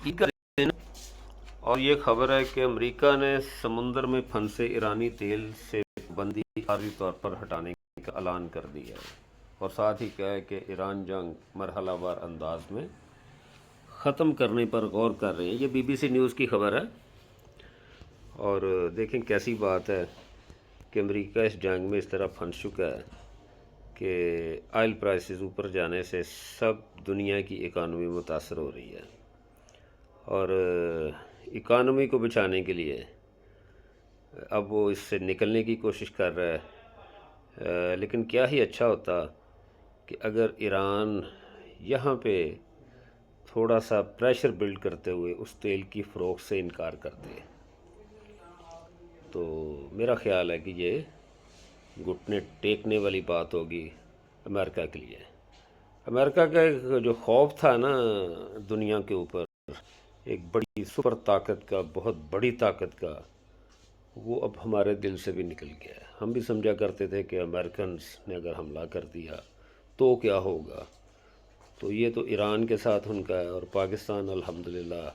عید کا دن اور یہ خبر ہے کہ امریکہ نے سمندر میں پھنسے ایرانی تیل سے پابندی عارضی طور پر ہٹانے کا اعلان کر دیا ہے، اور ساتھ ہی کہا ہے کہ ایران جنگ مرحلہ وار انداز میں ختم کرنے پر غور کر رہے ہیں۔ یہ بی بی سی نیوز کی خبر ہے، اور دیکھیں کیسی بات ہے کہ امریکہ اس جنگ میں اس طرح پھنس چکا ہے کہ آئل پرائسز اوپر جانے سے سب دنیا کی اکانومی متاثر ہو رہی ہے، اور اکانومی کو بچانے کے لیے اب وہ اس سے نکلنے کی کوشش کر رہا ہے۔ لیکن کیا ہی اچھا ہوتا کہ اگر ایران یہاں پہ تھوڑا سا پریشر بلڈ کرتے ہوئے اس تیل کی فروخت سے انکار کر دے، تو میرا خیال ہے کہ یہ گھٹنے ٹیکنے والی بات ہوگی امریکہ کے لیے۔ امریکہ کا ایک جو خوف تھا نا دنیا کے اوپر، ایک بڑی سپر طاقت کا، بہت بڑی طاقت کا، وہ اب ہمارے دل سے بھی نکل گیا ہے۔ ہم بھی سمجھا کرتے تھے کہ امریکنز نے اگر حملہ کر دیا تو کیا ہوگا، تو یہ تو ایران کے ساتھ ان کا ہے، اور پاکستان الحمدللہ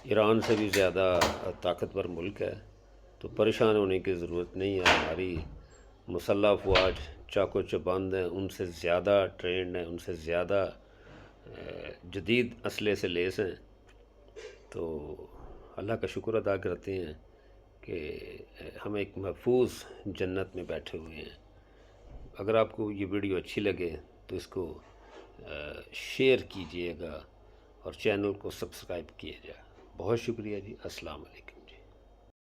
ایران سے بھی زیادہ طاقتور ملک ہے، تو پریشان ہونے کی ضرورت نہیں ہے۔ ہماری مسلح افواج چاقو چبند ہیں، ان سے زیادہ ٹرینڈ ہیں، ان سے زیادہ جدید اسلحے سے لیس ہیں، تو اللہ کا شکر ادا کرتے ہیں کہ ہم ایک محفوظ جنت میں بیٹھے ہوئے ہیں۔ اگر آپ کو یہ ویڈیو اچھی لگے تو اس کو شیئر کیجئے گا اور چینل کو سبسکرائب کیے جائے۔ بہت شکریہ جی، السلام علیکم۔